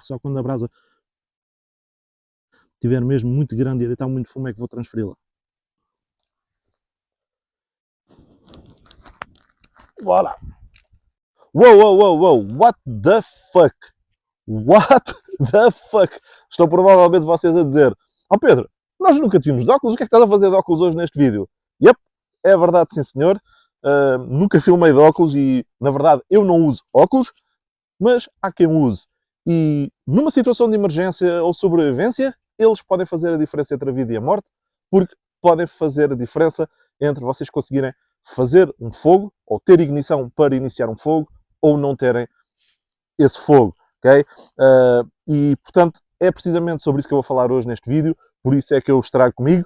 Só quando a brasa estiver mesmo muito grande e deitar muito fumo é que vou transferi-la. Bora! Uou! What the fuck? What the fuck? Estão provavelmente vocês a dizer: ó Pedro, nós nunca te vimos de óculos, o que é que estás a fazer de óculos hoje neste vídeo? Yep, é verdade, sim senhor. Nunca filmei de óculos e, na verdade, eu não uso óculos, mas há quem use. E numa situação de emergência ou sobrevivência, eles podem fazer a diferença entre a vida e a morte, porque podem fazer a diferença entre vocês conseguirem fazer um fogo, ou ter ignição para iniciar um fogo, ou não terem esse fogo, ok? E, portanto, é precisamente sobre isso que eu vou falar hoje neste vídeo, por isso é que eu os trago comigo.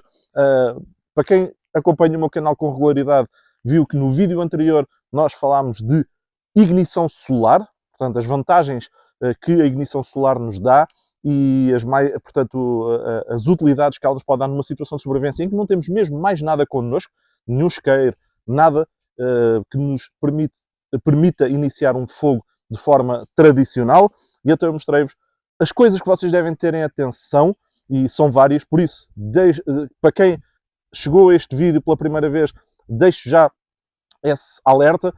Para quem acompanha o meu canal com regularidade, viu que no vídeo anterior nós falámos de ignição solar, portanto, as vantagens que a ignição solar nos dá e as utilidades que ela nos pode dar numa situação de sobrevivência em que não temos mesmo mais nada connosco, nenhum isqueiro, nada que nos permita iniciar um fogo de forma tradicional. E até eu mostrei-vos as coisas que vocês devem ter em atenção, e são várias, por isso, para quem chegou a este vídeo pela primeira vez, deixo já esse alerta.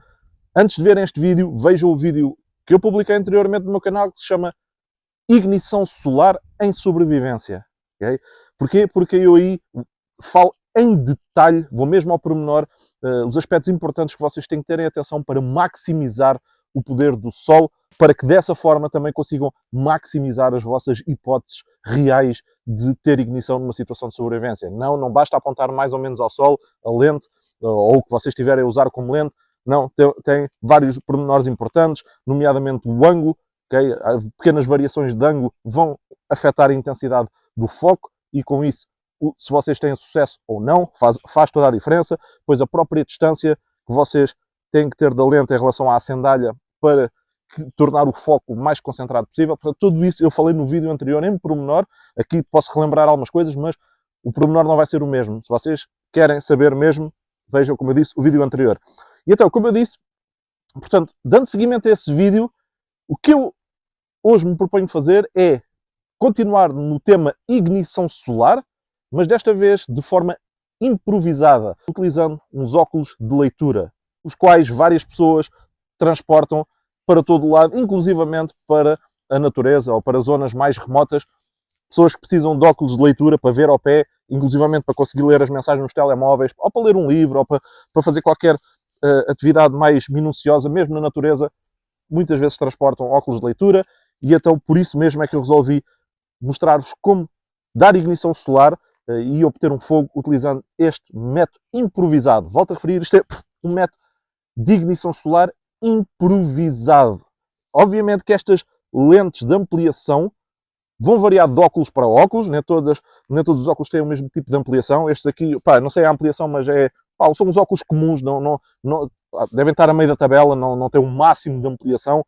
Antes de verem este vídeo, vejam o vídeo que eu publiquei anteriormente no meu canal, que se chama Ignição Solar em Sobrevivência. Okay? Porquê? Porque eu aí falo em detalhe, vou mesmo ao pormenor, os aspectos importantes que vocês têm que terem atenção para maximizar o poder do sol, para que dessa forma também consigam maximizar as vossas hipóteses reais de ter ignição numa situação de sobrevivência. Não basta apontar mais ou menos ao sol, a lente, ou o que vocês estiverem a usar como lente. Não, tem vários pormenores importantes, nomeadamente o ângulo, okay? Pequenas variações de ângulo vão afetar a intensidade do foco e com isso, se vocês têm sucesso ou não, faz toda a diferença. Pois a própria distância que vocês têm que ter da lente em relação à acendalha para tornar o foco o mais concentrado possível. Portanto, tudo isso eu falei no vídeo anterior em pormenor. Aqui posso relembrar algumas coisas, mas o pormenor não vai ser o mesmo. Se vocês querem saber mesmo, vejam, como eu disse, o vídeo anterior. E então, como eu disse, portanto, dando seguimento a esse vídeo, o que eu hoje me proponho fazer é continuar no tema ignição solar, mas desta vez de forma improvisada, utilizando uns óculos de leitura, os quais várias pessoas transportam para todo o lado, inclusivamente para a natureza ou para zonas mais remotas, pessoas que precisam de óculos de leitura para ver ao pé, inclusivamente para conseguir ler as mensagens nos telemóveis, ou para ler um livro, ou para fazer qualquer atividade mais minuciosa, mesmo na natureza, muitas vezes transportam óculos de leitura, e então por isso mesmo é que eu resolvi mostrar-vos como dar ignição solar e obter um fogo utilizando este método improvisado. Volto a referir, isto é um método de ignição solar improvisado. Obviamente que estas lentes de ampliação vão variar de óculos para óculos, nem todos os óculos têm o mesmo tipo de ampliação. Estes aqui, não sei a ampliação, mas são os óculos comuns, não, devem estar a meio da tabela, não tem um máximo de ampliação,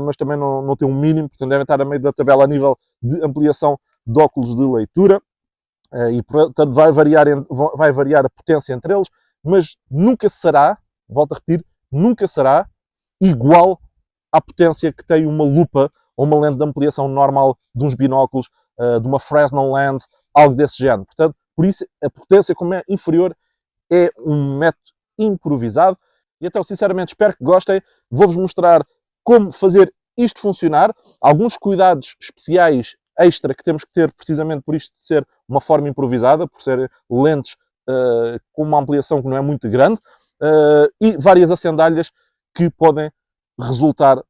mas também não tem um mínimo, portanto devem estar a meio da tabela a nível de ampliação de óculos de leitura, e portanto vai variar a potência entre eles, mas nunca será, volto a repetir, nunca será igual à potência que tem uma lupa ou uma lente de ampliação normal de uns binóculos, de uma Fresnel lens, algo desse género. Portanto, por isso a potência, como é inferior, é um método improvisado. E então, sinceramente, espero que gostem. Vou-vos mostrar como fazer isto funcionar, alguns cuidados especiais extra que temos que ter precisamente por isto de ser uma forma improvisada, por ser lentes com uma ampliação que não é muito grande, e várias acendalhas que podem resultar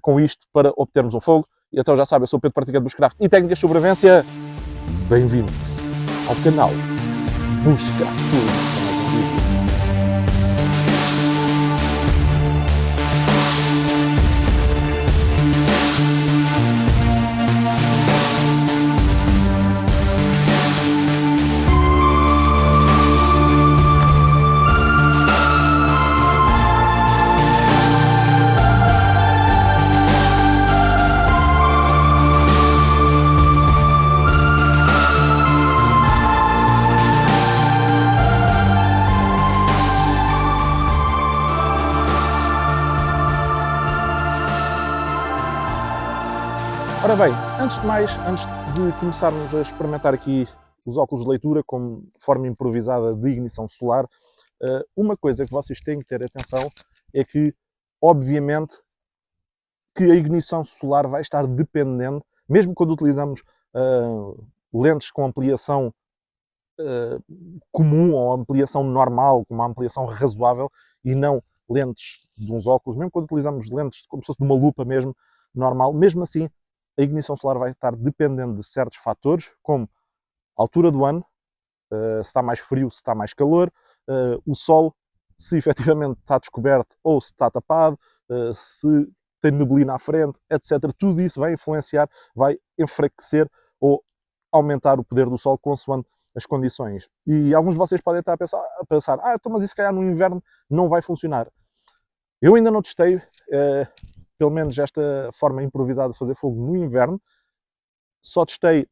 com isto para obtermos um fogo. E então já sabem, eu sou o Pedro, praticante de Bushcraft e técnicas de sobrevivência. Bem-vindos ao canal Bushcraft. Ora bem, antes de mais, antes de começarmos a experimentar aqui os óculos de leitura como forma improvisada de ignição solar, uma coisa que vocês têm que ter atenção é que, obviamente, que a ignição solar vai estar dependente, mesmo quando utilizamos lentes com ampliação comum ou ampliação normal, com uma ampliação razoável, e não lentes de uns óculos, mesmo quando utilizamos lentes como se fosse de uma lupa mesmo, normal, mesmo assim a ignição solar vai estar dependente de certos fatores, como a altura do ano, se está mais frio, se está mais calor, o sol, se efetivamente está descoberto ou se está tapado, se tem neblina à frente, etc. Tudo isso vai influenciar, vai enfraquecer ou aumentar o poder do sol consoante as condições. E alguns de vocês podem estar a pensar então, mas isso se calhar no inverno não vai funcionar. Eu ainda não testei, pelo menos esta forma improvisada de fazer fogo no inverno. Só testei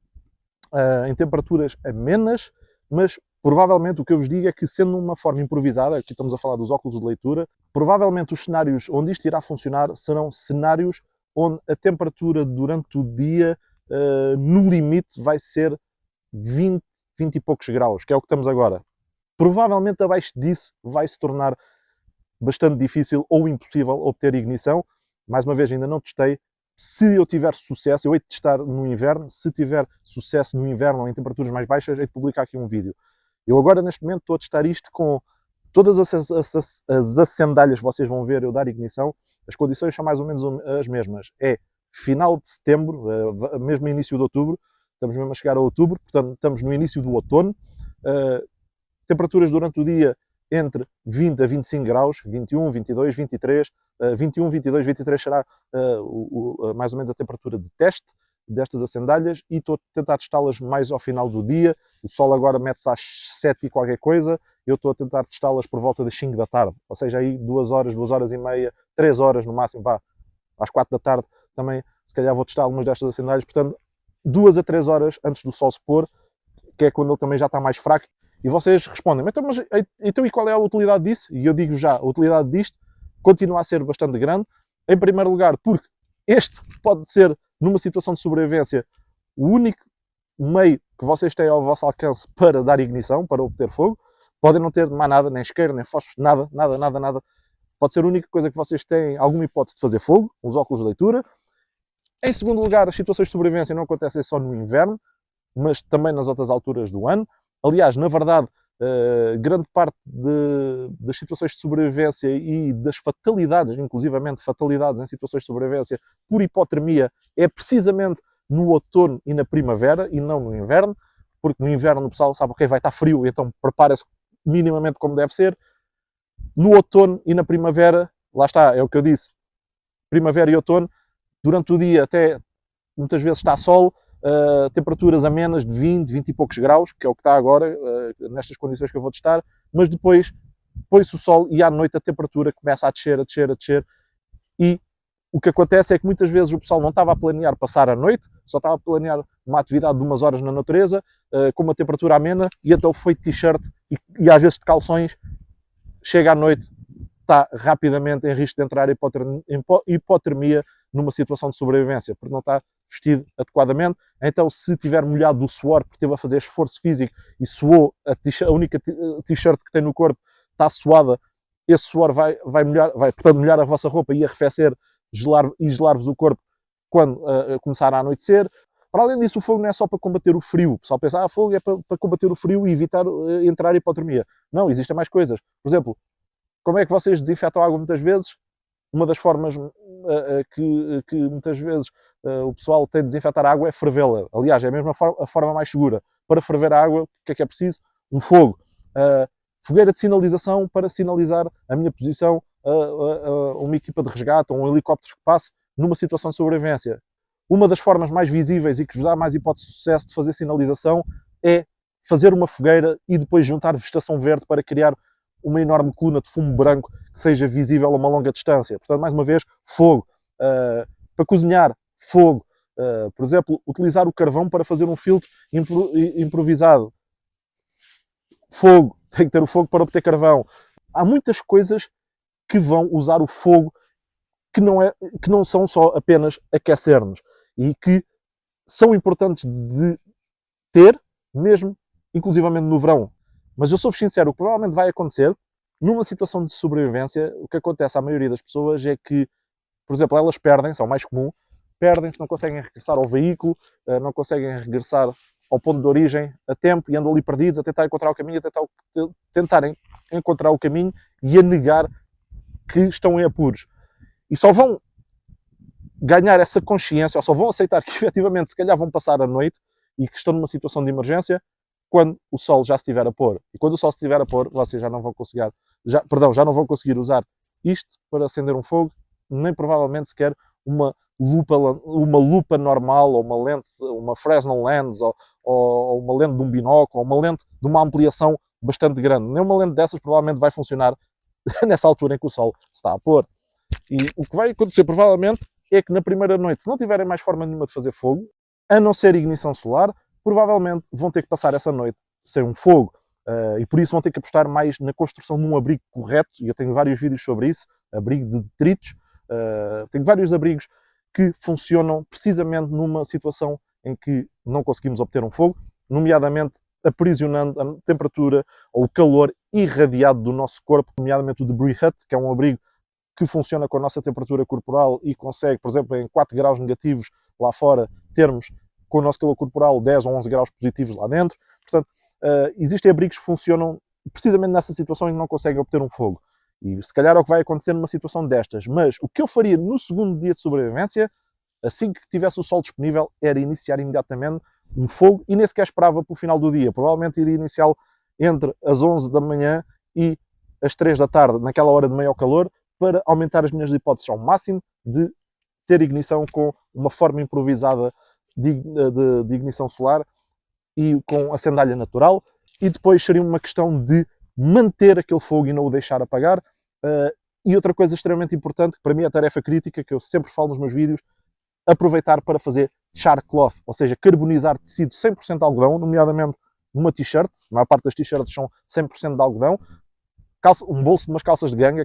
em temperaturas amenas, mas provavelmente o que eu vos digo é que, sendo uma forma improvisada, aqui estamos a falar dos óculos de leitura, provavelmente os cenários onde isto irá funcionar serão cenários onde a temperatura durante o dia, no limite, vai ser 20 e poucos graus, que é o que estamos agora. Provavelmente abaixo disso vai se tornar bastante difícil ou impossível obter ignição. Mais uma vez, ainda não testei. Se eu tiver sucesso, eu hei de testar no inverno. Se tiver sucesso no inverno ou em temperaturas mais baixas, hei de publicar aqui um vídeo. Eu agora, neste momento, estou a testar isto com todas as acendalhas que vocês vão ver eu dar ignição. As condições são mais ou menos as mesmas. É final de setembro, mesmo início de outubro. Estamos mesmo a chegar a outubro, portanto, estamos no início do outono. Temperaturas durante o dia entre 20 a 25 graus, 21, 22, 23, 21, 22, 23 será mais ou menos a temperatura de teste destas acendalhas, e estou a tentar testá-las mais ao final do dia. O sol agora mete-se às 7 e qualquer coisa, eu estou a tentar testá-las por volta das 5 da tarde, ou seja, aí 2 horas, 2 horas e meia, 3 horas no máximo, às 4 da tarde também, se calhar vou testar algumas destas acendalhas, portanto, 2 a 3 horas antes do sol se pôr, que é quando ele também já está mais fraco. E vocês respondem, então e qual é a utilidade disso? E eu digo já, a utilidade disto continua a ser bastante grande. Em primeiro lugar, porque este pode ser, numa situação de sobrevivência, o único meio que vocês têm ao vosso alcance para dar ignição, para obter fogo. Podem não ter mais nada, nem isqueiro, nem fósforo, nada. Pode ser a única coisa que vocês têm alguma hipótese de fazer fogo, os óculos de leitura. Em segundo lugar, as situações de sobrevivência não acontecem só no inverno, mas também nas outras alturas do ano. Aliás, na verdade, grande parte das situações de sobrevivência e das fatalidades, inclusivamente fatalidades em situações de sobrevivência por hipotermia, é precisamente no outono e na primavera, e não no inverno, porque no inverno o pessoal sabe, vai estar frio, então prepara-se minimamente como deve ser. No outono e na primavera, lá está, é o que eu disse, primavera e outono, durante o dia até muitas vezes está sol, temperaturas amenas de 20, 20 e poucos graus, que é o que está agora, nestas condições que eu vou testar, mas depois põe-se o sol e à noite a temperatura começa a descer, e o que acontece é que muitas vezes o pessoal não estava a planear passar a noite, só estava a planear uma atividade de umas horas na natureza, com uma temperatura amena, e então foi de t-shirt e às vezes de calções, chega à noite, está rapidamente em risco de entrar em hipotermia numa situação de sobrevivência, porque não está vestido adequadamente. Então, se tiver molhado do suor, porque esteve a fazer esforço físico e suou, a única t-shirt que tem no corpo está suada, esse suor vai molhar a vossa roupa e arrefecer, gelar-vos o corpo quando começar a anoitecer. Para além disso, o fogo não é só para combater o frio. O pessoal pensa, fogo é para combater o frio e evitar entrar em hipotermia. Não, existem mais coisas. Por exemplo, como é que vocês desinfetam a água muitas vezes? Uma das formas que muitas vezes o pessoal tem de desinfetar a água é fervê-la. Aliás, é mesmo a forma mais segura. Para ferver a água, o que é preciso? Um fogo. Fogueira de sinalização para sinalizar a minha posição a uma equipa de resgate ou um helicóptero que passe numa situação de sobrevivência. Uma das formas mais visíveis e que vos dá mais hipótese de sucesso de fazer sinalização é fazer uma fogueira e depois juntar vegetação verde para criar uma enorme coluna de fumo branco que seja visível a uma longa distância. Portanto, mais uma vez, fogo. Para cozinhar, fogo. Por exemplo, utilizar o carvão para fazer um filtro improvisado. Fogo. Tem que ter o fogo para obter carvão. Há muitas coisas que vão usar o fogo que não são só apenas aquecer-nos. e que são importantes de ter, mesmo inclusivamente no verão. Mas eu sou-vos sincero, o que provavelmente vai acontecer, numa situação de sobrevivência, o que acontece à maioria das pessoas é que, por exemplo, elas perdem-se, é o mais comum, perdem-se, não conseguem regressar ao veículo, não conseguem regressar ao ponto de origem a tempo e andam ali perdidos a tentar encontrar o caminho, a tentarem encontrar o caminho e a negar que estão em apuros. E só vão ganhar essa consciência, ou só vão aceitar que efetivamente se calhar vão passar a noite e que estão numa situação de emergência quando o sol já se estiver a pôr. E quando o sol se estiver a pôr, vocês já não vão conseguir, já não vão conseguir usar isto para acender um fogo, nem provavelmente sequer uma lupa normal, ou uma lente, uma Fresnel lens, ou uma lente de um binóculo, ou uma lente de uma ampliação bastante grande. Nem uma lente dessas provavelmente vai funcionar nessa altura em que o sol se está a pôr. E o que vai acontecer provavelmente é que na primeira noite, se não tiverem mais forma nenhuma de fazer fogo, a não ser ignição solar, provavelmente vão ter que passar essa noite sem um fogo. E por isso vão ter que apostar mais na construção de um abrigo correto, e eu tenho vários vídeos sobre isso, abrigo de detritos, tenho vários abrigos que funcionam precisamente numa situação em que não conseguimos obter um fogo, nomeadamente aprisionando a temperatura ou o calor irradiado do nosso corpo, nomeadamente o Debris Hut, que é um abrigo que funciona com a nossa temperatura corporal e consegue, por exemplo, em 4 graus negativos lá fora, termos com o nosso calor corporal 10 ou 11 graus positivos lá dentro. Portanto, existem abrigos que funcionam precisamente nessa situação em que não conseguem obter um fogo. E se calhar é o que vai acontecer numa situação destas. Mas o que eu faria no segundo dia de sobrevivência, assim que tivesse o sol disponível, era iniciar imediatamente um fogo e nem sequer esperava para o final do dia. Provavelmente iria iniciá-lo entre as 11 da manhã e as 3 da tarde, naquela hora de maior calor, para aumentar as minhas hipóteses ao máximo de ter ignição com uma forma improvisada de ignição solar e com a sandália natural. E depois seria uma questão de manter aquele fogo e não o deixar apagar. E outra coisa extremamente importante, que para mim é a tarefa crítica, que eu sempre falo nos meus vídeos, aproveitar para fazer char cloth, ou seja, carbonizar tecido 100% de algodão, nomeadamente numa t-shirt. A maior parte das t-shirts são 100% de algodão. Um bolso de umas calças de ganga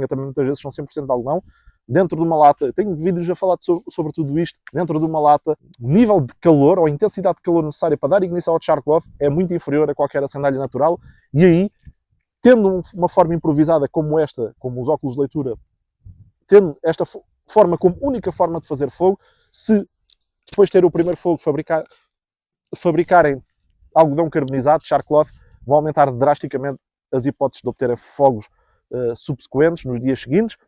também muitas vezes são 100% de algodão, dentro de uma lata, tenho vídeos a falar sobre tudo isto, dentro de uma lata, o nível de calor ou a intensidade de calor necessária para dar ignição ao char cloth é muito inferior a qualquer sandália natural, e aí, tendo uma forma improvisada como esta, como os óculos de leitura, tendo esta forma como única forma de fazer fogo, se depois de ter o primeiro fogo fabricarem algodão carbonizado, char cloth, vão aumentar drasticamente as hipóteses de obterem fogos subsequentes nos dias seguintes.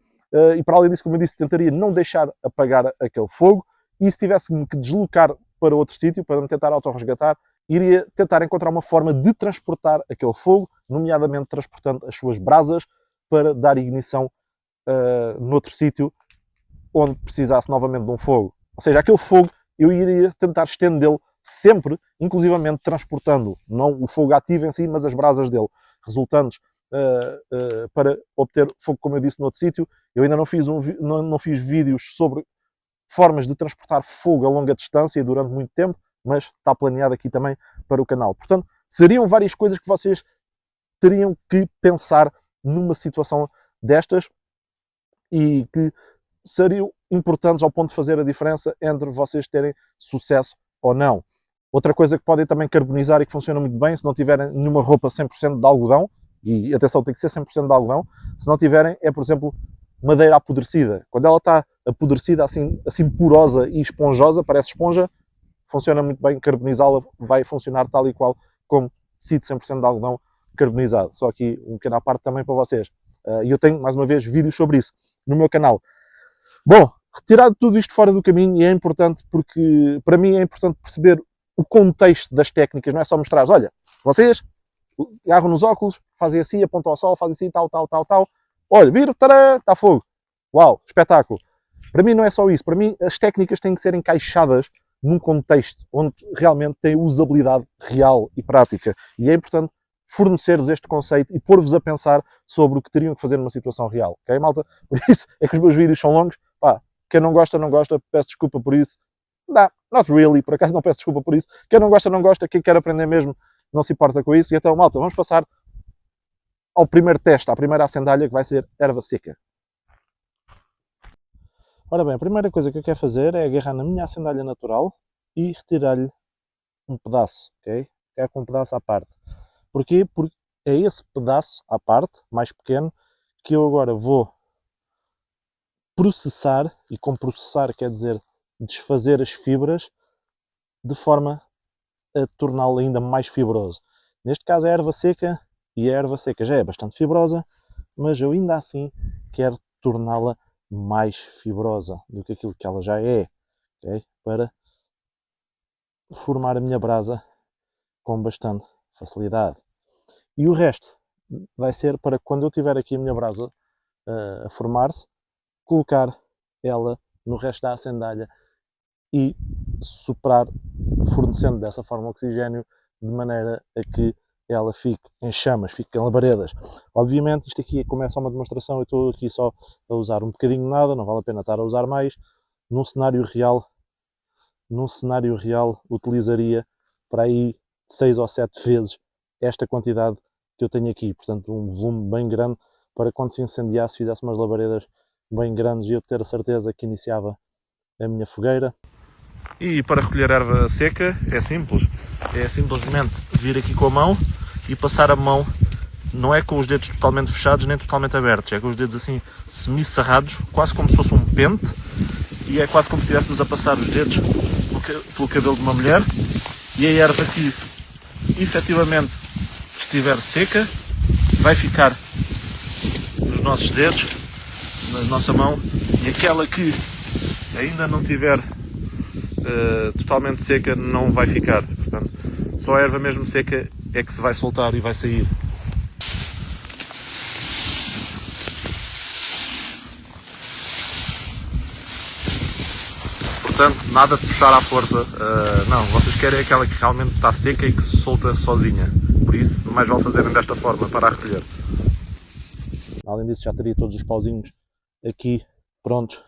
E para além disso, como eu disse, tentaria não deixar apagar aquele fogo, e se tivesse que deslocar para outro sítio, para me tentar autorresgatar, iria tentar encontrar uma forma de transportar aquele fogo, nomeadamente transportando as suas brasas para dar ignição noutro sítio onde precisasse novamente de um fogo. Ou seja, aquele fogo eu iria tentar estendê-lo sempre, inclusivamente transportando não o fogo ativo em si, mas as brasas dele, resultantes para obter fogo, como eu disse, no outro sítio. Eu ainda não fiz vídeos sobre formas de transportar fogo a longa distância durante muito tempo, mas está planeado aqui também para o canal. Portanto, seriam várias coisas que vocês teriam que pensar numa situação destas e que seriam importantes ao ponto de fazer a diferença entre vocês terem sucesso ou não. Outra coisa que podem também carbonizar e que funciona muito bem, se não tiverem nenhuma roupa 100% de algodão, e atenção, tem que ser 100% de algodão, se não tiverem, é, por exemplo, madeira apodrecida. Quando ela está apodrecida, assim porosa e esponjosa, parece esponja, funciona muito bem, carbonizá-la vai funcionar tal e qual como tecido 100% de algodão carbonizado. Só aqui um pequeno à parte também para vocês. E eu tenho, mais uma vez, vídeos sobre isso no meu canal. Bom, retirado tudo isto fora do caminho, e é importante porque, para mim, é importante perceber o contexto das técnicas, não é só mostrar, olha, vocês agarram nos óculos, fazem assim, apontam ao sol, fazem assim, tal. Olha, viram, tará, está fogo. Uau, espetáculo. Para mim não é só isso. Para mim as técnicas têm que ser encaixadas num contexto onde realmente tem usabilidade real e prática. E é importante fornecer-vos este conceito e pôr-vos a pensar sobre o que teriam que fazer numa situação real. Ok, malta? Por isso é que os meus vídeos são longos. Pá, quem não gosta, não gosta. Peço desculpa por isso. Não, not really. Por acaso não peço desculpa por isso. Quem não gosta, não gosta. Quem quer aprender mesmo, não se importa com isso. E então, malta, vamos passar ao primeiro teste, à primeira acendalha, que vai ser erva seca. Ora bem, a primeira coisa que eu quero fazer é agarrar na minha sandália natural e retirar-lhe um pedaço, ok? Quero com um pedaço à parte. Porquê? Porque é esse pedaço à parte, mais pequeno, que eu agora vou processar, e com processar quer dizer desfazer as fibras de forma a torná-lo ainda mais fibroso. Neste caso é a erva seca, e a erva seca já é bastante fibrosa, mas eu ainda assim quero torná-la mais fibrosa do que aquilo que ela já é, okay? Para formar a minha brasa com bastante facilidade. E o resto vai ser para quando eu tiver aqui a minha brasa a formar-se, colocar ela no resto da acendalha e soprar, fornecendo dessa forma oxigênio, de maneira a que ela fique em chamas, fique em labaredas. Obviamente isto aqui começa uma demonstração, eu estou aqui só a usar um bocadinho de nada, não vale a pena estar a usar mais. Num cenário real utilizaria para aí 6 ou 7 vezes esta quantidade que eu tenho aqui, portanto um volume bem grande para quando se incendiasse, fizesse umas labaredas bem grandes e eu ter a certeza que iniciava a minha fogueira. E para recolher erva seca é simples, é simplesmente vir aqui com a mão e passar a mão, não é com os dedos totalmente fechados nem totalmente abertos, é com os dedos assim semi-cerrados, quase como se fosse um pente, e é quase como se estivéssemos a passar os dedos pelo cabelo de uma mulher, e a erva que efetivamente estiver seca vai ficar nos nossos dedos, na nossa mão, e aquela que ainda não tiver totalmente seca não vai ficar. Portanto, só a erva mesmo seca é que se vai soltar e vai sair. Portanto, nada de puxar à força, não, vocês querem aquela que realmente está seca e que se solta sozinha. Por isso, mais vale fazerem desta forma para a recolher. Além disso, já teria todos os pauzinhos aqui prontos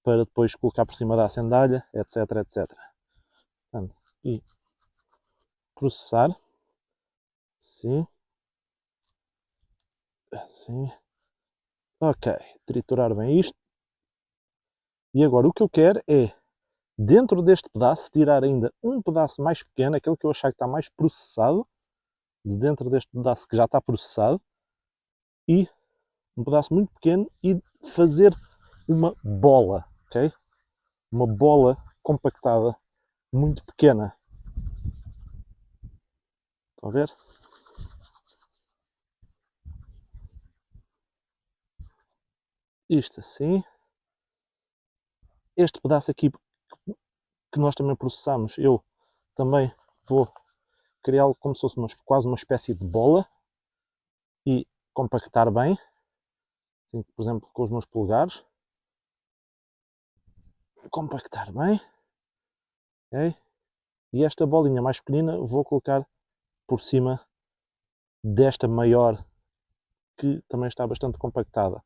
para depois colocar por cima da acendalha, etc, etc. Portanto, e processar, sim, assim, ok, triturar bem isto, e agora o que eu quero é, dentro deste pedaço, tirar ainda um pedaço mais pequeno, aquele que eu achar que está mais processado, de dentro deste pedaço que já está processado, e um pedaço muito pequeno, e fazer uma bola, ok? Uma bola compactada, muito pequena. Estão a ver? Isto assim. Este pedaço aqui que nós também processamos, eu também vou criá-lo como se fosse quase uma espécie de bola e compactar bem, assim, por exemplo, com os meus polegares. Compactar bem, ok? E esta bolinha mais pequenina vou colocar por cima desta maior, que também está bastante compactada.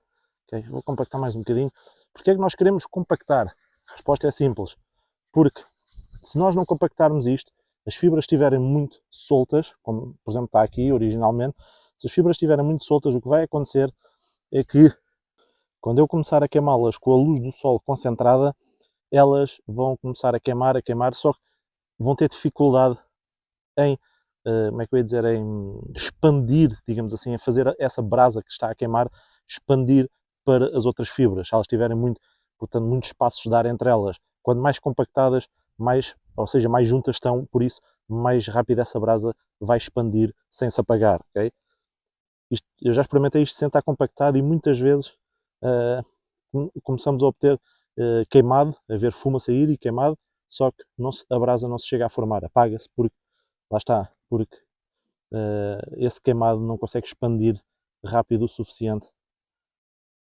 Okay? Vou compactar mais um bocadinho. Porquê é que nós queremos compactar? A resposta é simples. Porque se nós não compactarmos isto, as fibras estiverem muito soltas, como por exemplo está aqui originalmente, se as fibras estiverem muito soltas, o que vai acontecer é que quando eu começar a queimá-las com a luz do sol concentrada, elas vão começar a queimar, só que vão ter dificuldade em, como é que eu ia dizer, em expandir, digamos assim, a fazer essa brasa que está a queimar, expandir para as outras fibras, se elas tiverem muito, portanto, muitos espaços de ar entre elas. Quando mais compactadas, mais, ou seja, mais juntas estão, por isso, mais rápido essa brasa vai expandir sem se apagar, ok? Eu já experimentei isto sem estar compactado e muitas vezes começamos a obter queimado, a ver fumo a sair e queimado, só que a brasa não se chega a formar, apaga-se porque, lá está, porque esse queimado não consegue expandir rápido o suficiente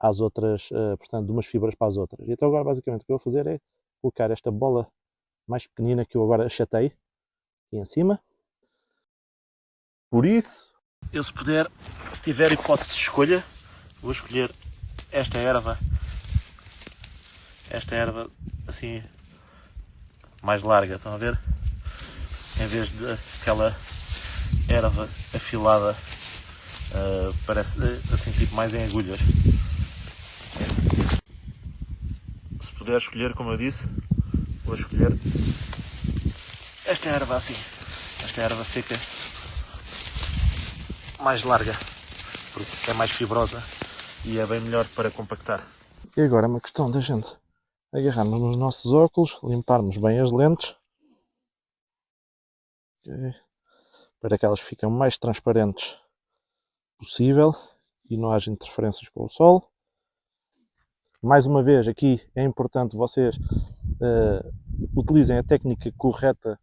às outras, portanto, de umas fibras para as outras. E então agora basicamente o que eu vou fazer é colocar esta bola mais pequenina que eu agora achatei aqui em cima. Por isso, eu se puder, se tiver hipótese de escolha, vou escolher esta erva assim mais larga, estão a ver? Em vez de aquela erva afilada, parece assim tipo mais em agulhas. Se puder escolher, como eu disse, vou escolher esta erva assim, esta erva seca mais larga, porque é mais fibrosa e é bem melhor para compactar. E agora é uma questão da gente agarrarmos nos nossos óculos, limparmos bem as lentes, okay, para que elas fiquem o mais transparentes possível e não haja interferências com o sol. Mais uma vez, aqui é importante vocês utilizem a técnica correta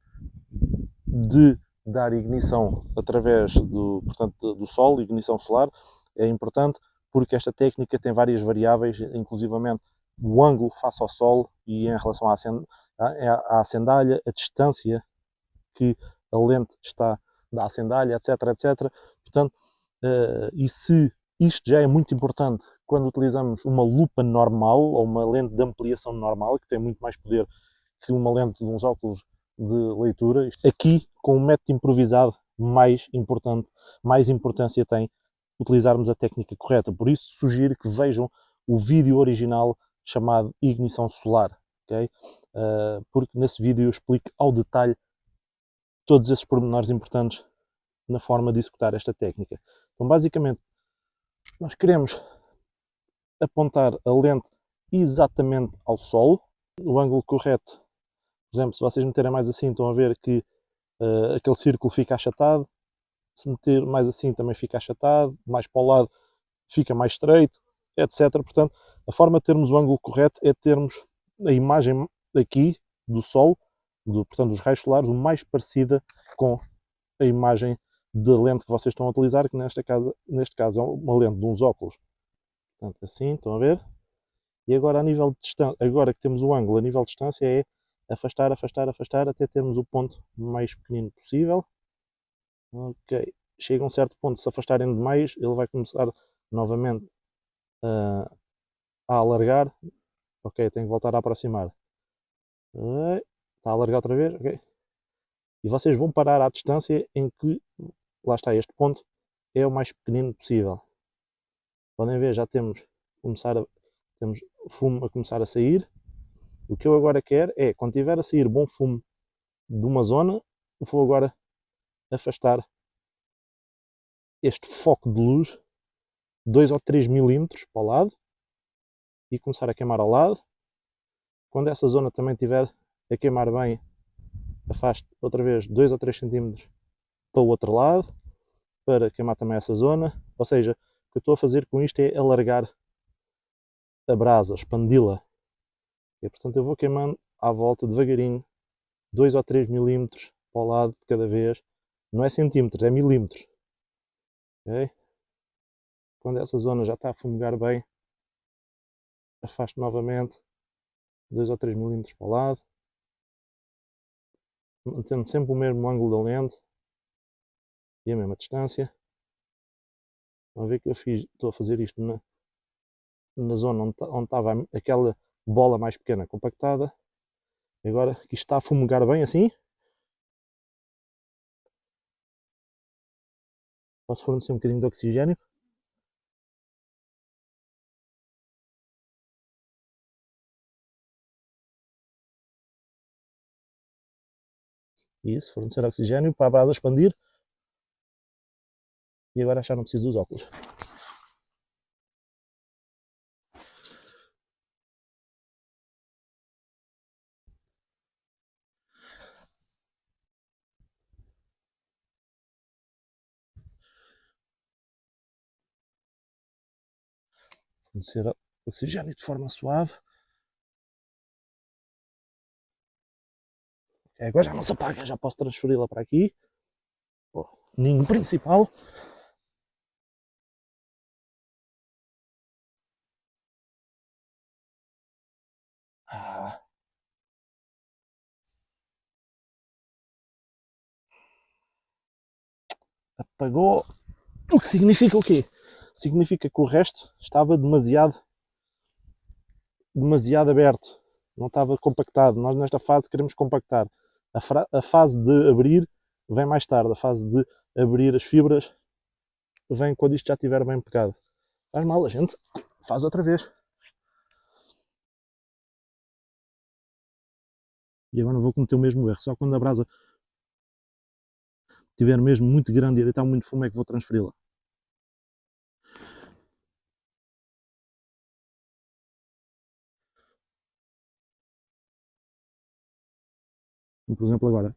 de dar ignição através do sol, ignição solar. É importante porque esta técnica tem várias variáveis, inclusivamente o ângulo face ao sol e em relação à acendalha, a distância que a lente está da acendalha, etc, etc. Portanto, e se isto já é muito importante quando utilizamos uma lupa normal ou uma lente de ampliação normal, que tem muito mais poder que uma lente de uns óculos de leitura. Aqui, com um método improvisado, mais importância tem utilizarmos a técnica correta. Por isso, sugiro que vejam o vídeo original chamado Ignição Solar, okay? Porque nesse vídeo eu explico ao detalhe todos esses pormenores importantes na forma de executar esta técnica. Então, basicamente, nós queremos apontar a lente exatamente ao sol, o ângulo correto. Por exemplo, se vocês meterem mais assim, estão a ver que aquele círculo fica achatado. Se meter mais assim, também fica achatado. Mais para o lado, fica mais estreito, etc. Portanto, a forma de termos o ângulo correto é termos a imagem aqui do Sol, portanto, dos raios solares, o mais parecida com a imagem da lente que vocês estão a utilizar, que neste caso é uma lente de uns óculos. Portanto, assim, estão a ver? E agora, a nível de distância, agora que temos o ângulo a nível de distância, é afastar, afastar, afastar, até termos o ponto mais pequenino possível. Ok. Chega a um certo ponto, se afastarem demais, ele vai começar novamente a alargar. Ok, tenho que voltar a aproximar. Está a alargar outra vez, ok. E vocês vão parar à distância em que, lá está, este ponto é o mais pequenino possível. Podem ver, já temos fumo a começar a sair. O que eu agora quero é, quando tiver a sair bom fumo de uma zona, vou agora afastar este foco de luz 2 ou 3 milímetros para o lado e começar a queimar ao lado. Quando essa zona também estiver a queimar bem, afaste outra vez 2 ou 3 centímetros para o outro lado, para queimar também essa zona. Ou seja, o que eu estou a fazer com isto é alargar a brasa, expandi-la. E portanto eu vou queimando à volta devagarinho, 2 ou 3 milímetros para o lado de cada vez. Não é centímetros, é milímetros. Okay? Quando essa zona já está a fumegar bem, afasto novamente 2 ou 3 milímetros para o lado, mantendo sempre o mesmo ângulo da lente e a mesma distância. Vão ver que eu estou a fazer isto na zona onde estava aquela bola mais pequena compactada. E agora que isto está a fumegar bem assim, posso fornecer um bocadinho de oxigênio. Isso, fornecer oxigênio para a brasa expandir. E agora já não preciso dos óculos. Fornecer oxigênio de forma suave. Agora já não se apaga, já posso transferi-la para aqui. Ninho principal. Apagou. O que significa o quê? Significa que o resto estava demasiado aberto. Não estava compactado. Nós nesta fase queremos compactar. A fase de abrir vem mais tarde. A fase de abrir as fibras vem quando isto já estiver bem pegado. Faz mal, a gente faz outra vez. E agora vou cometer o mesmo erro, só quando a brasa estiver mesmo muito grande e a deitar muito fumo é que vou transferi-la. Por exemplo agora.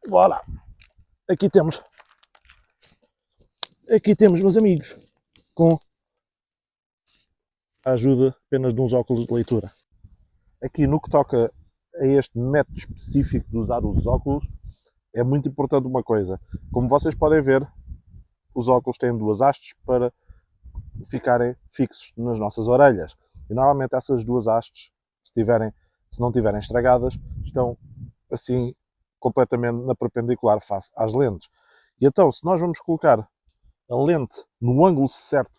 Voilà! Aqui temos, meus amigos, com a ajuda apenas de uns óculos de leitura. Aqui no que toca a este método específico de usar os óculos, é muito importante uma coisa. Como vocês podem ver, os óculos têm duas hastes para ficarem fixos nas nossas orelhas. E normalmente essas duas hastes, se não estiverem estragadas, estão assim completamente na perpendicular face às lentes. E então, se nós vamos colocar a lente no ângulo certo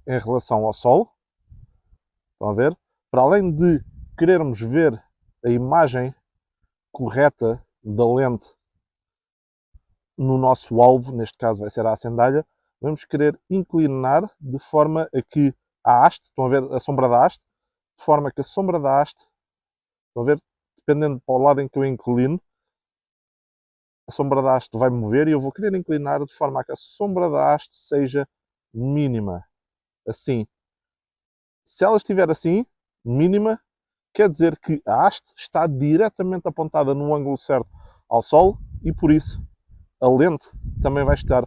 em relação ao sol, estão a ver? Para além de querermos ver a imagem correta da lente no nosso alvo, neste caso vai ser a acendalha, vamos querer inclinar de forma a que a haste, estão a ver a sombra da haste, de forma que a sombra da haste, estão a ver, dependendo para o lado em que eu inclino, a sombra da haste vai mover e eu vou querer inclinar de forma a que a sombra da haste seja mínima. Assim. Se ela estiver assim, mínima, quer dizer que a haste está diretamente apontada no ângulo certo ao sol e por isso a lente também vai estar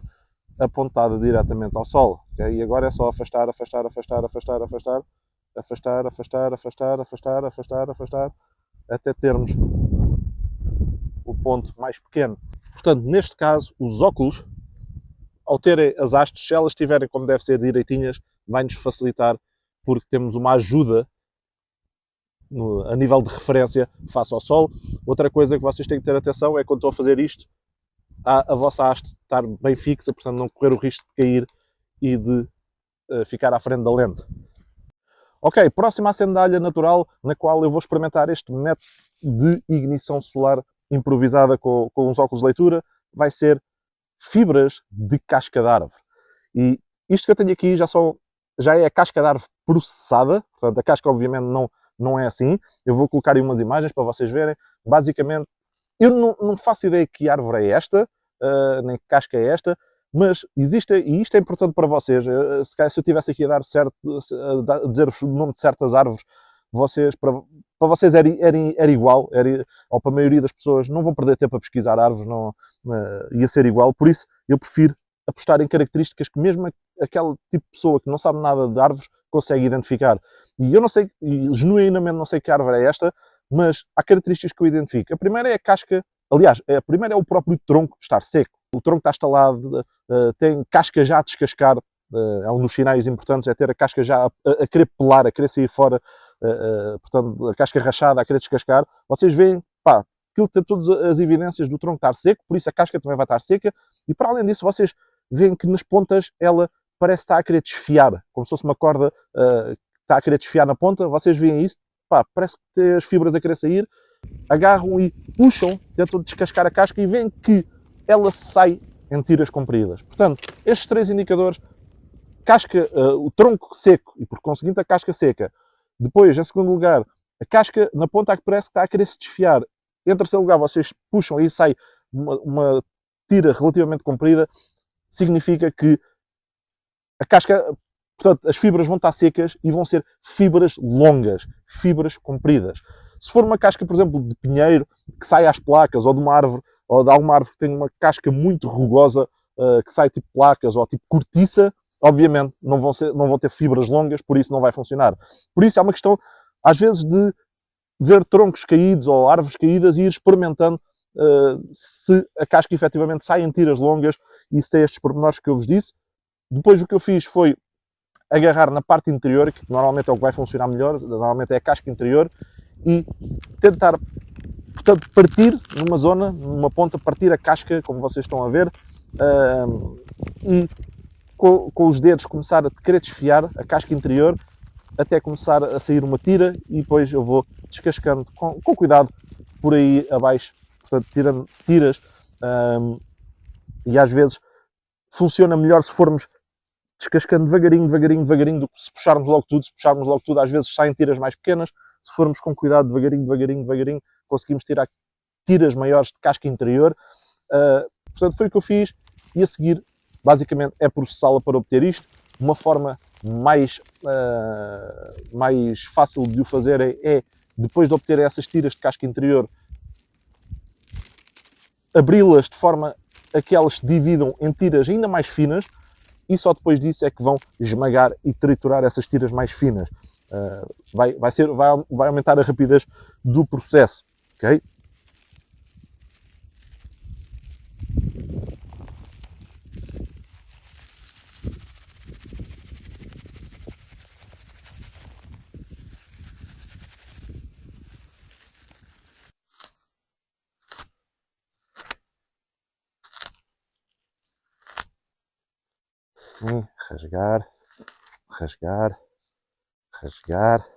apontada diretamente ao sol. Okay? E agora é só afastar, afastar, afastar, afastar, afastar, afastar, afastar, afastar, afastar, afastar, afastar, até termos o ponto mais pequeno. Portanto, neste caso, os óculos, ao terem as hastes, se elas estiverem como deve ser direitinhas, vai-nos facilitar porque temos uma ajuda a nível de referência face ao sol. Outra coisa que vocês têm que ter atenção é quando estão a fazer isto, a vossa haste estar bem fixa, portanto não correr o risco de cair e de ficar à frente da lente. Ok, próxima acendalha natural, na qual eu vou experimentar este método de ignição solar improvisada com os óculos de leitura, vai ser fibras de casca de árvore. E isto que eu tenho aqui já é a casca de árvore processada, portanto a casca obviamente não é assim. Eu vou colocar aí umas imagens para vocês verem. Basicamente, eu não faço ideia que árvore é esta, nem que casca é esta, mas existe, e isto é importante para vocês, se eu estivesse aqui a dar a dizer-vos o nome de certas árvores, para vocês era igual, ou para a maioria das pessoas, não vão perder tempo a pesquisar árvores, ia ser igual, por isso eu prefiro apostar em características que mesmo aquele tipo de pessoa que não sabe nada de árvores consegue identificar. E eu não sei, genuinamente não sei que árvore é esta, mas há características que eu identifico. A primeira é a casca, aliás, a primeira é o próprio tronco estar seco. O tronco está estalado, tem casca já a descascar, é um dos sinais importantes, é ter a casca já a querer pelar, a querer sair fora, portanto, a casca rachada, a querer descascar. Vocês veem, pá, aquilo tem todas as evidências do tronco estar seco, por isso a casca também vai estar seca, e para além disso vocês veem que nas pontas ela parece estar a querer desfiar, como se fosse uma corda que está a querer desfiar na ponta. Vocês veem isso, pá, parece que tem as fibras a querer sair, agarram e puxam, tentam descascar a casca e veem que ela sai em tiras compridas. Portanto, estes três indicadores, casca, o tronco seco e por conseguinte a casca seca, depois, em segundo lugar, a casca na ponta que parece que está a querer se desfiar, em terceiro lugar vocês puxam e sai uma tira relativamente comprida, significa que a casca, portanto, as fibras vão estar secas e vão ser fibras longas, fibras compridas. Se for uma casca, por exemplo, de pinheiro, que sai às placas, ou de uma árvore, ou de alguma árvore que tem uma casca muito rugosa, que sai tipo placas, ou tipo cortiça, obviamente não vão ter fibras longas, por isso não vai funcionar. Por isso é uma questão, às vezes, de ver troncos caídos ou árvores caídas e ir experimentando se a casca efetivamente sai em tiras longas e se tem estes pormenores que eu vos disse. Depois o que eu fiz foi agarrar na parte interior, que normalmente é o que vai funcionar melhor, normalmente é a casca interior, e tentar, portanto, partir numa zona, numa ponta, partir a casca, como vocês estão a ver, e com os dedos começar a querer desfiar a casca interior, até começar a sair uma tira e depois eu vou descascando com cuidado por aí abaixo, portanto tirando tiras, e às vezes funciona melhor se formos descascando devagarinho, devagarinho, devagarinho, do que se puxarmos logo tudo. Se puxarmos logo tudo, às vezes saem tiras mais pequenas. Se formos com cuidado, devagarinho, devagarinho, devagarinho, conseguimos tirar tiras maiores de casca interior. Portanto, foi o que eu fiz e a seguir, basicamente, é processá-la para obter isto. Uma forma mais fácil de o fazer é, depois de obter essas tiras de casca interior, abri-las de forma a que elas se dividam em tiras ainda mais finas e só depois disso é que vão esmagar e triturar essas tiras mais finas. Vai aumentar a rapidez do processo. Ok? Sim, rasgar, rasgar, rasgar.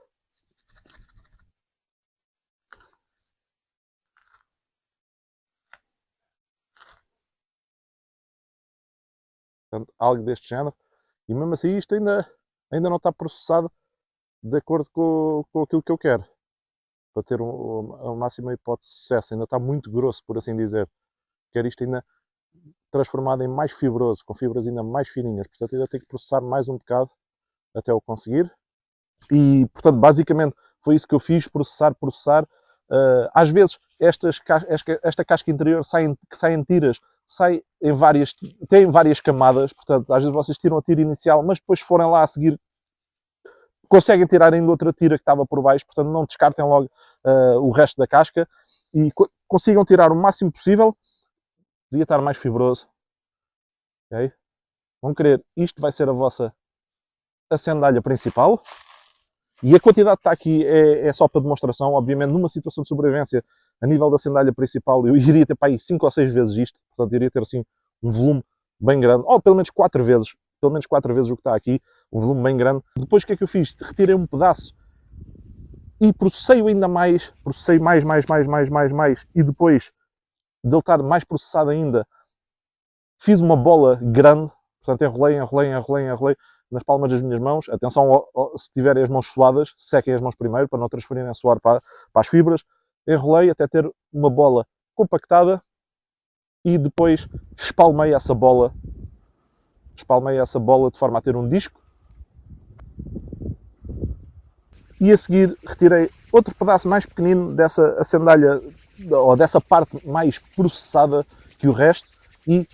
Portanto, algo deste género. E mesmo assim isto ainda não está processado de acordo com aquilo que eu quero. Para ter a máxima hipótese de sucesso. Ainda está muito grosso, por assim dizer. Quero isto ainda transformado em mais fibroso, com fibras ainda mais fininhas. Portanto, ainda tenho que processar mais um bocado até o conseguir. E, portanto, basicamente foi isso que eu fiz, processar. Às vezes esta casca interior que saem tiras, tem várias camadas, portanto, às vezes vocês tiram a tira inicial, mas depois se forem lá a seguir, conseguem tirar ainda outra tira que estava por baixo, portanto não descartem logo o resto da casca e consigam tirar o máximo possível. Podia estar mais fibroso. Okay? Vão querer, isto vai ser a vossa acendalha principal. E a quantidade que está aqui é só para demonstração. Obviamente, numa situação de sobrevivência, a nível da sandália principal, eu iria ter para aí 5 ou 6 vezes isto. Portanto, iria ter assim um volume bem grande. Ou pelo menos 4 vezes. Pelo menos 4 vezes o que está aqui. Um volume bem grande. Depois o que é que eu fiz? Retirei um pedaço e processei ainda mais. Processei mais. E depois de ele estar mais processado ainda, fiz uma bola grande. Portanto, enrolei nas palmas das minhas mãos. Atenção, se tiverem as mãos suadas, sequem as mãos primeiro para não transferirem suor para as fibras. Enrolei até ter uma bola compactada e depois espalmei essa bola de forma a ter um disco. E a seguir retirei outro pedaço mais pequenino dessa sandália, ou dessa parte mais processada que o resto, e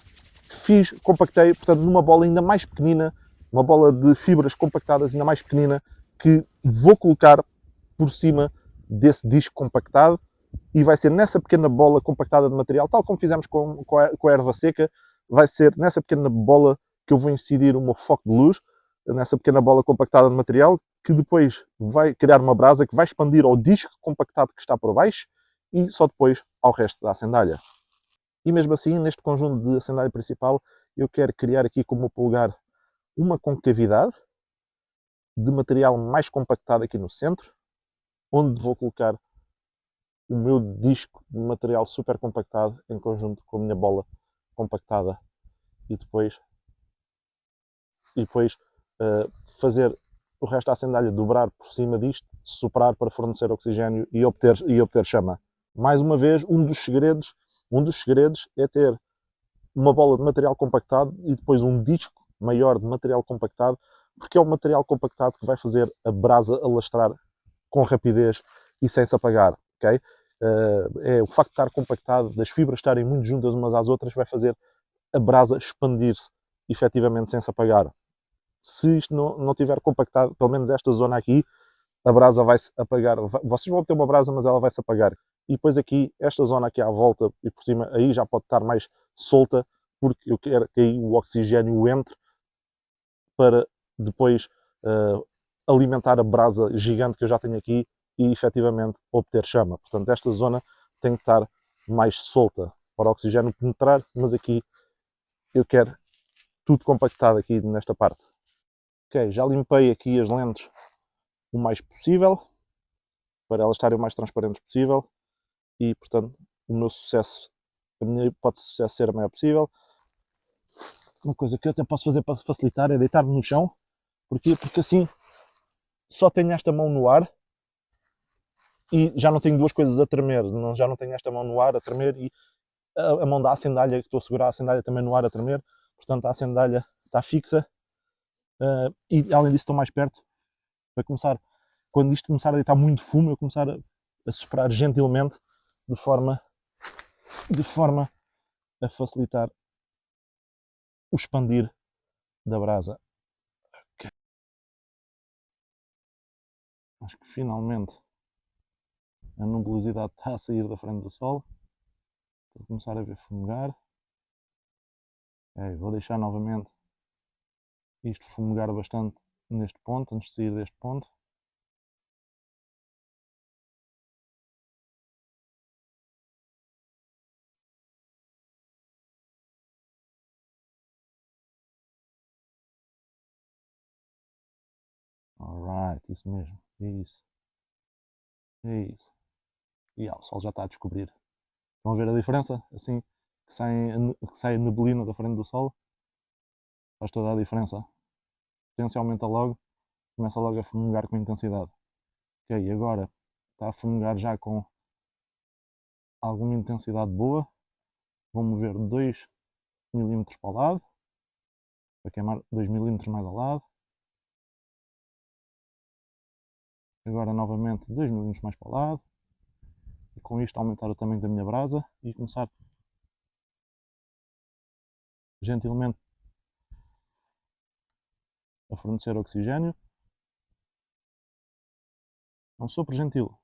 compactei, portanto, numa bola ainda mais pequenina, uma bola de fibras compactadas ainda mais pequenina, que vou colocar por cima desse disco compactado, e vai ser nessa pequena bola compactada de material, tal como fizemos com a erva seca, vai ser nessa pequena bola que eu vou incidir o meu foco de luz, nessa pequena bola compactada de material, que depois vai criar uma brasa que vai expandir ao disco compactado que está por baixo e só depois ao resto da sandália. E mesmo assim, neste conjunto de sandália principal, eu quero criar aqui com o meu polegar uma concavidade de material mais compactado aqui no centro, onde vou colocar o meu disco de material super compactado em conjunto com a minha bola compactada e depois fazer o resto da sandália dobrar por cima disto, soprar para fornecer oxigênio e obter chama. Mais uma vez, um dos segredos é ter uma bola de material compactado e depois um disco maior de material compactado, porque é o material compactado que vai fazer a brasa alastrar com rapidez e sem se apagar. Okay? O facto de estar compactado, das fibras estarem muito juntas umas às outras, vai fazer a brasa expandir-se efetivamente sem se apagar. Se isto não estiver compactado, pelo menos esta zona aqui, a brasa vai se apagar. Vocês vão ter uma brasa, mas ela vai se apagar. E depois aqui, esta zona aqui à volta e por cima, aí já pode estar mais solta, porque eu quero que aí o oxigênio entre para depois alimentar a brasa gigante que eu já tenho aqui e efetivamente obter chama. Portanto, esta zona tem que estar mais solta para o oxigênio penetrar, mas aqui eu quero tudo compactado aqui nesta parte. Ok, já limpei aqui as lentes o mais possível, para elas estarem o mais transparentes possível e, portanto, o meu sucesso, a minha hipótese de sucesso ser a maior possível. Uma coisa que eu até posso fazer para facilitar é deitar-me no chão. Porquê? Porque assim só tenho esta mão no ar e já não tenho duas coisas a tremer. Já não tenho esta mão no ar a tremer e a mão da acendalha, que estou a segurar a acendalha também no ar a tremer. Portanto, a acendalha está fixa. E além disso estou mais perto para começar, quando isto começar a deitar muito fumo, eu começar a soprar gentilmente de forma a facilitar o expandir da brasa. Okay. Acho que finalmente a nebulosidade está a sair da frente do sol. Vou começar a ver fumegar. Okay, vou deixar novamente isto fumegar bastante neste ponto, antes de sair deste ponto. Alright, isso mesmo, é isso. É isso. E o sol já está a descobrir. Estão a ver a diferença? Assim que sai a neblina da frente do sol, faz toda a diferença. A potência aumenta logo, começa logo a fumegar com intensidade. Ok, agora está a fumegar já com alguma intensidade boa. Vou mover 2 mm para o lado, para queimar 2 mm mais ao lado. Agora novamente 2 mm mais para o lado. E com isto aumentar o tamanho da minha brasa e começar gentilmente a fornecer oxigênio. É um sopro gentil.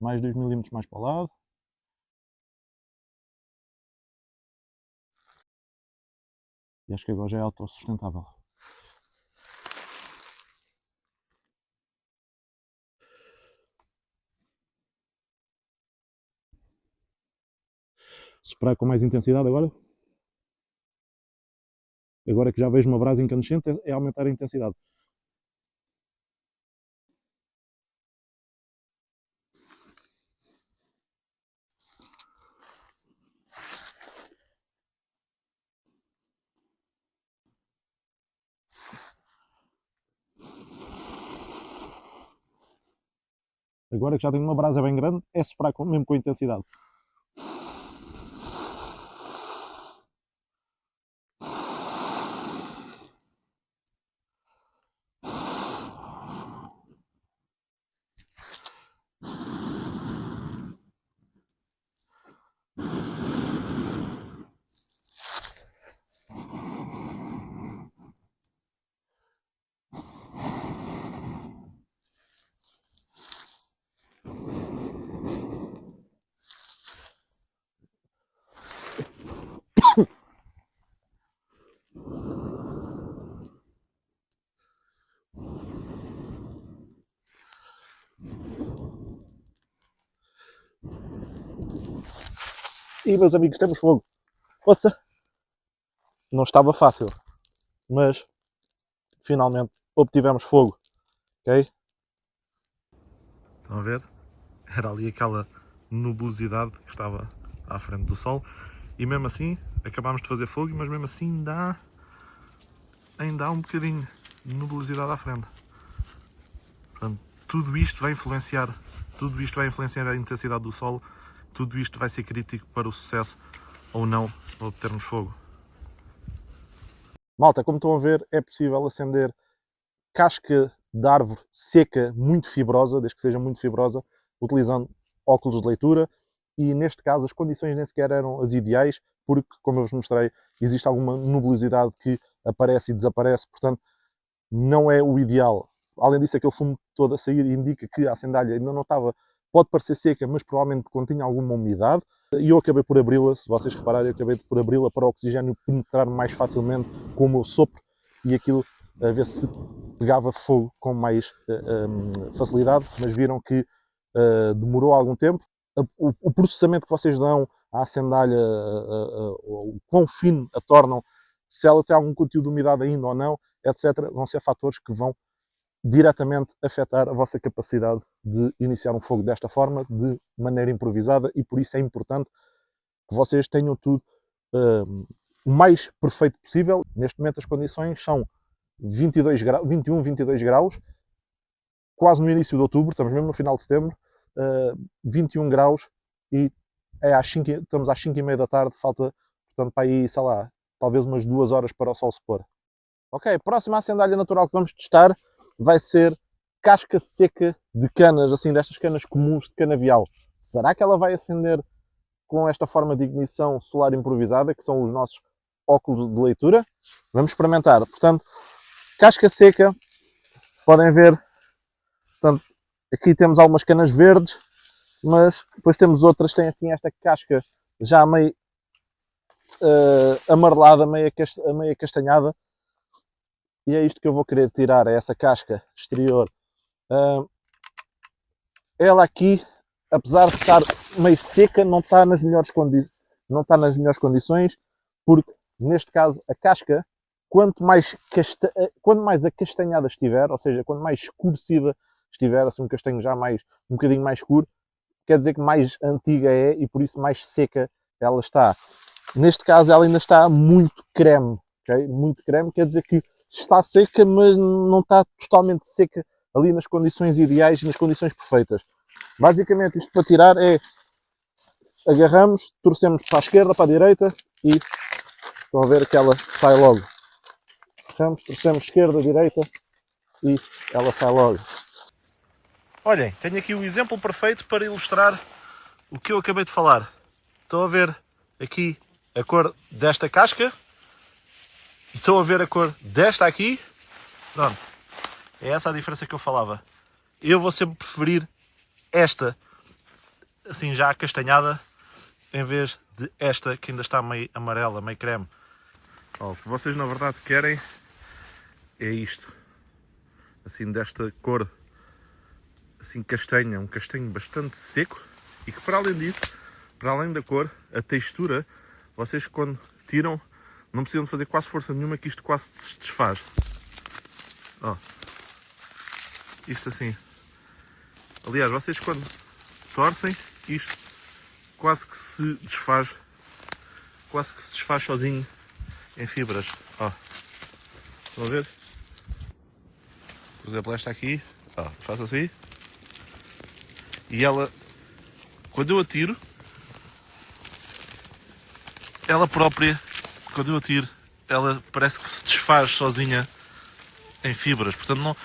Mais 2 mm mais para o lado. E acho que agora já é autossustentável. Soprar com mais intensidade agora. Agora que já vejo uma brasa incandescente, é aumentar a intensidade. Agora que já tenho uma brasa bem grande, é soprar mesmo com intensidade. E meus amigos, temos fogo. Ouça, não estava fácil, mas finalmente obtivemos fogo. Ok? Estão a ver? Era ali aquela nubulosidade que estava à frente do sol e mesmo assim acabámos de fazer fogo, mas mesmo assim ainda há um bocadinho de nubulosidade à frente. Portanto, tudo isto vai influenciar a intensidade do sol, tudo isto vai ser crítico para o sucesso ou não de obtermos fogo. Malta, como estão a ver, é possível acender casca de árvore seca, muito fibrosa, desde que seja muito fibrosa, utilizando óculos de leitura, e neste caso as condições nem sequer eram as ideais, porque, como eu vos mostrei, existe alguma nubulosidade que aparece e desaparece, portanto, não é o ideal. Além disso, aquele fumo todo a sair indica que a acendalha ainda não estava, pode parecer seca, mas provavelmente continha alguma umidade, e eu acabei por abri-la, se vocês repararem, eu acabei por abri-la para o oxigênio penetrar mais facilmente com o meu sopro, e aquilo a ver se pegava fogo com mais facilidade, mas viram que demorou algum tempo. O processamento que vocês dão à acendalha, o quão fino a tornam, se ela tem algum conteúdo de umidade ainda ou não, etc., vão ser fatores que vão diretamente afetar a vossa capacidade de iniciar um fogo desta forma, de maneira improvisada, e por isso é importante que vocês tenham tudo o mais perfeito possível. Neste momento as condições são 22 graus, 21, 22 graus, quase no início de outubro, estamos mesmo no final de setembro, 21 graus, e estamos às 5h30 da tarde, falta, portanto, para aí, sei lá, talvez umas 2 horas para o sol se pôr. Ok, próxima acendalha natural que vamos testar vai ser casca seca de canas, assim, destas canas comuns de canavial. Será que ela vai acender com esta forma de ignição solar improvisada, que são os nossos óculos de leitura? Vamos experimentar. Portanto, casca seca, podem ver, portanto, aqui temos algumas canas verdes, mas depois temos outras que têm assim esta casca já meio amarelada, meio castanhada, e é isto que eu vou querer tirar, é essa casca exterior. Ela aqui, apesar de estar meio seca, não está nas melhores condições, porque neste caso a casca, quanto mais acastanhada estiver, ou seja, quanto mais escurecida estiver, assim um castanho já um bocadinho mais escuro, quer dizer que mais antiga é e por isso mais seca ela está. Neste caso ela ainda está muito creme, okay? Muito creme, quer dizer que está seca, mas não está totalmente seca ali nas condições ideais e nas condições perfeitas. Basicamente isto para tirar é, agarramos, torcemos para a esquerda, para a direita e estão a ver que ela sai logo. Agarramos, torcemos esquerda, direita e ela sai logo. Olhem, tenho aqui o exemplo perfeito para ilustrar o que eu acabei de falar. Estão a ver aqui a cor desta casca e estão a ver a cor desta aqui. Pronto, é essa a diferença que eu falava. Eu vou sempre preferir esta, assim já acastanhada, em vez de esta que ainda está meio amarela, meio creme. O que vocês na verdade querem é isto, assim desta cor, assim castanha, um castanho bastante seco, e que para além disso, para além da cor, a textura, vocês quando tiram não precisam de fazer quase força nenhuma, que isto quase se desfaz. Ó, isto assim. Aliás, vocês quando torcem, isto quase que se desfaz sozinho em fibras. Ó, estão a ver? Por exemplo, esta aqui, ó, faço assim, e ela, quando eu atiro, ela própria, quando eu atiro, ela parece que se desfaz sozinha em fibras, portanto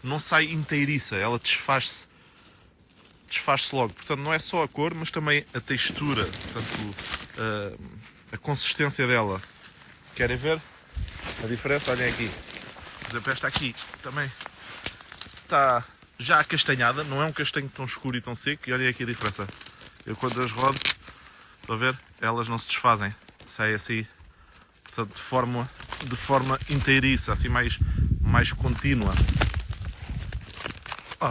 não sai inteiriça, ela desfaz-se logo. Portanto, não é só a cor, mas também a textura, portanto, a consistência dela. Querem ver a diferença? Olhem aqui. Por exemplo, esta aqui também está já acastanhada, não é um castanho tão escuro e tão seco, e olhem aqui a diferença. Eu quando as rodo, estão a ver? Elas não se desfazem, sai assim, portanto, de forma inteiriça, assim mais contínua.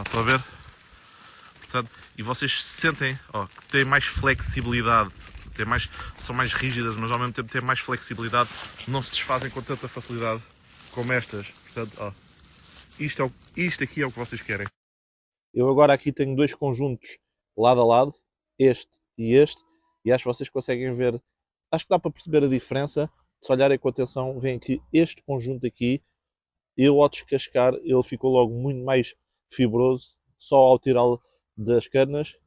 Estão a ver? Portanto, e vocês sentem que têm mais flexibilidade, são mais rígidas, mas ao mesmo tempo têm mais flexibilidade, não se desfazem com tanta facilidade como estas. Portanto, isto aqui é o que vocês querem. Eu agora aqui tenho dois conjuntos lado a lado, este, e acho que vocês conseguem ver, acho que dá para perceber a diferença. Se olharem com atenção, veem que este conjunto aqui, eu ao descascar, ele ficou logo muito mais fibroso, só ao tirá-lo das canas,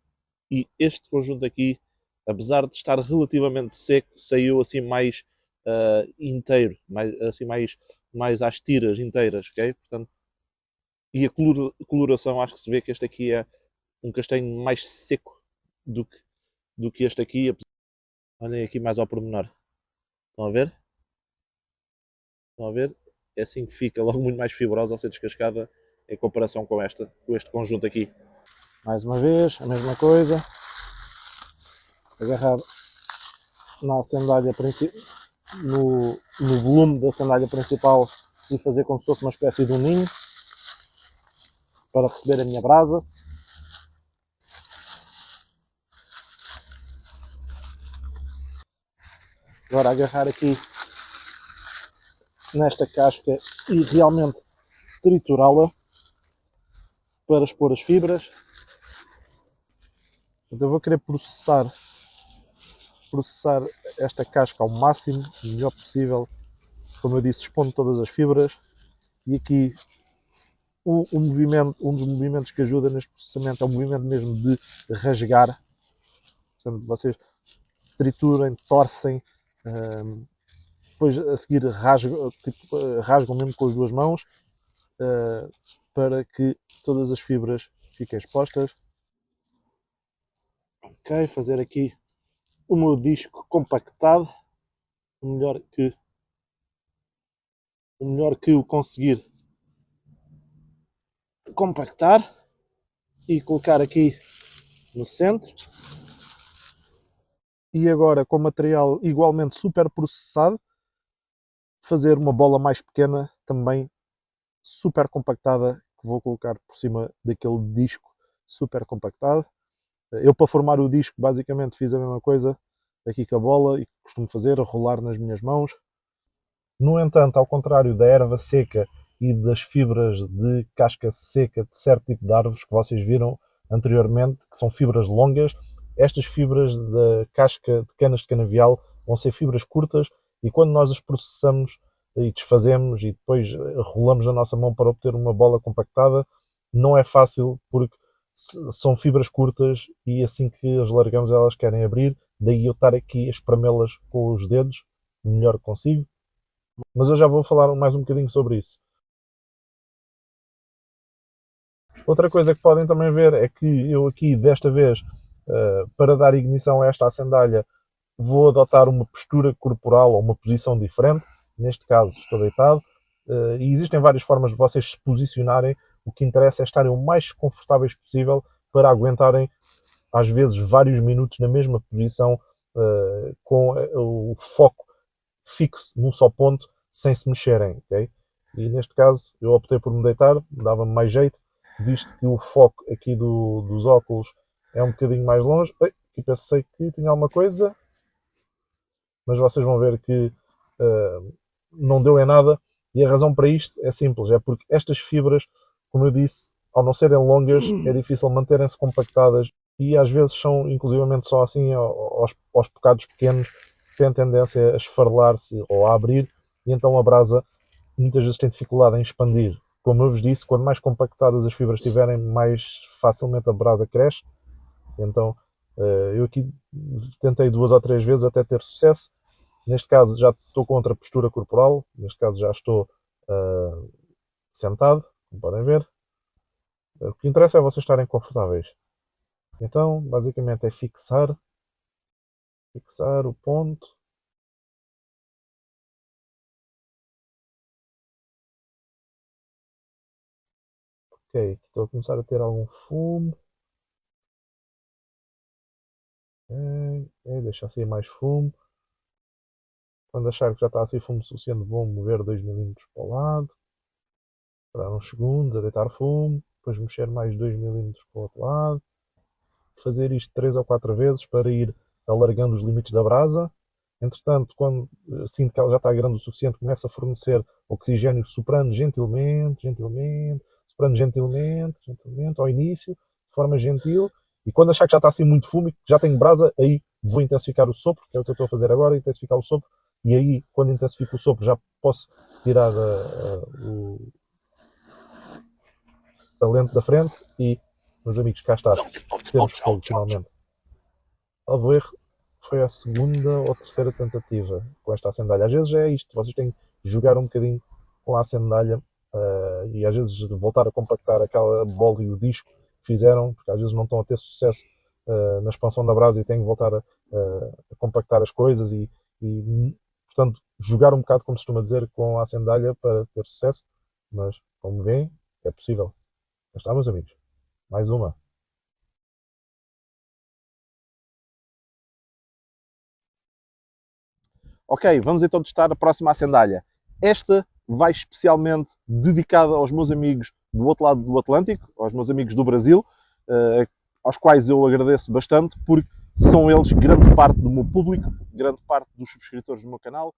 e este conjunto aqui, apesar de estar relativamente seco, saiu assim mais inteiro, mais às tiras inteiras, ok? Portanto, e a coloração, acho que se vê que este aqui é um castanho mais seco do que este aqui. Olhem aqui mais ao pormenor. Estão a ver? Estão a ver? É assim que fica, logo muito mais fibrosa ao ser descascada em comparação com este conjunto aqui. Mais uma vez, a mesma coisa. Agarrar na sandália principal, no volume da sandália principal, e fazer como se fosse uma espécie de um ninho para receber a minha brasa. Agora agarrar aqui nesta casca e realmente triturá-la. para expor as fibras. Eu vou querer processar esta casca ao máximo, o melhor possível. Como eu disse, expondo todas as fibras. E aqui um dos movimentos que ajuda neste processamento é o movimento mesmo de rasgar. Portanto, vocês triturem, torcem, depois a seguir rasgam mesmo com as duas mãos, para que todas as fibras fiquem expostas. Ok, fazer aqui o meu disco compactado, o melhor que o conseguir compactar, e colocar aqui no centro. E agora, com material igualmente super processado, fazer uma bola mais pequena, também super compactada, que vou colocar por cima daquele disco super compactado. Eu, para formar o disco, basicamente fiz a mesma coisa aqui com a bola, e costumo fazer, a rolar nas minhas mãos. No entanto, ao contrário da erva seca e das fibras de casca seca de certo tipo de árvores que vocês viram anteriormente, que são fibras longas, estas fibras da casca de canas de canavial vão ser fibras curtas, e quando nós as processamos e desfazemos e depois rolamos a nossa mão para obter uma bola compactada, não é fácil, porque são fibras curtas e assim que as largamos elas querem abrir, daí eu estar aqui a espremê-las com os dedos o melhor que consigo. Mas eu já vou falar mais um bocadinho sobre isso. Outra coisa que podem também ver é que eu aqui, desta vez, para dar ignição a esta acendalha, vou adotar uma postura corporal ou uma posição diferente. Neste caso, estou deitado. E existem várias formas de vocês se posicionarem. O que interessa é estarem o mais confortáveis possível para aguentarem, às vezes, vários minutos na mesma posição, com o foco fixo num só ponto, sem se mexerem, ok? E neste caso eu optei por me deitar, dava-me mais jeito, visto que o foco aqui dos óculos é um bocadinho mais longe. Aqui pensei que tinha alguma coisa, mas vocês vão ver que não deu em nada, e a razão para isto é simples, é porque estas fibras, como eu disse, ao não serem longas, é difícil manterem-se compactadas, e às vezes são inclusivamente só assim aos bocados pequenos, tem tendência a esfarelar-se ou a abrir, e então a brasa muitas vezes tem dificuldade em expandir. Como eu vos disse, quanto mais compactadas as fibras estiverem, mais facilmente a brasa cresce. Então eu aqui tentei 2 ou 3 vezes até ter sucesso. Neste caso já estou com outra postura corporal, neste caso já estou sentado, como podem ver. O que interessa é vocês estarem confortáveis. Então, basicamente é fixar o ponto. Ok, estou a começar a ter algum fumo. Deixar sair mais fumo. Quando achar que já está a sair fumo suficiente, vou mover 2 mm para o lado. Esperar uns segundos a deitar fumo. Depois mexer mais 2 mm para o outro lado. Fazer isto 3 ou 4 vezes para ir alargando os limites da brasa. Entretanto, quando sinto que ela já está grande o suficiente, começa a fornecer oxigênio, soprando gentilmente, soprando gentilmente ao início, de forma gentil. E quando achar que já está assim muito fumo e que já tenho brasa, aí vou intensificar o sopro, que é o que eu estou a fazer agora, intensificar o sopro. E aí, quando intensifico o sopro, já posso tirar a lente da frente e, meus amigos, cá está. Temos fogo, finalmente. Salvo erro, foi a segunda ou terceira tentativa com esta acendalha. Às vezes é isto, vocês têm que jogar um bocadinho com a acendalha e às vezes voltar a compactar aquela bola e o disco que fizeram, porque às vezes não estão a ter sucesso na expansão da brasa e têm que voltar a compactar as coisas e, portanto, jogar um bocado, como se costuma dizer, com a acendalha para ter sucesso, mas, como veem, é possível. Já está, meus amigos. Mais uma. Ok, vamos então testar a próxima acendalha. Esta vai especialmente dedicada aos meus amigos do outro lado do Atlântico, aos meus amigos do Brasil, aos quais eu agradeço bastante, porque são eles grande parte do meu público, grande parte dos subscritores do meu canal.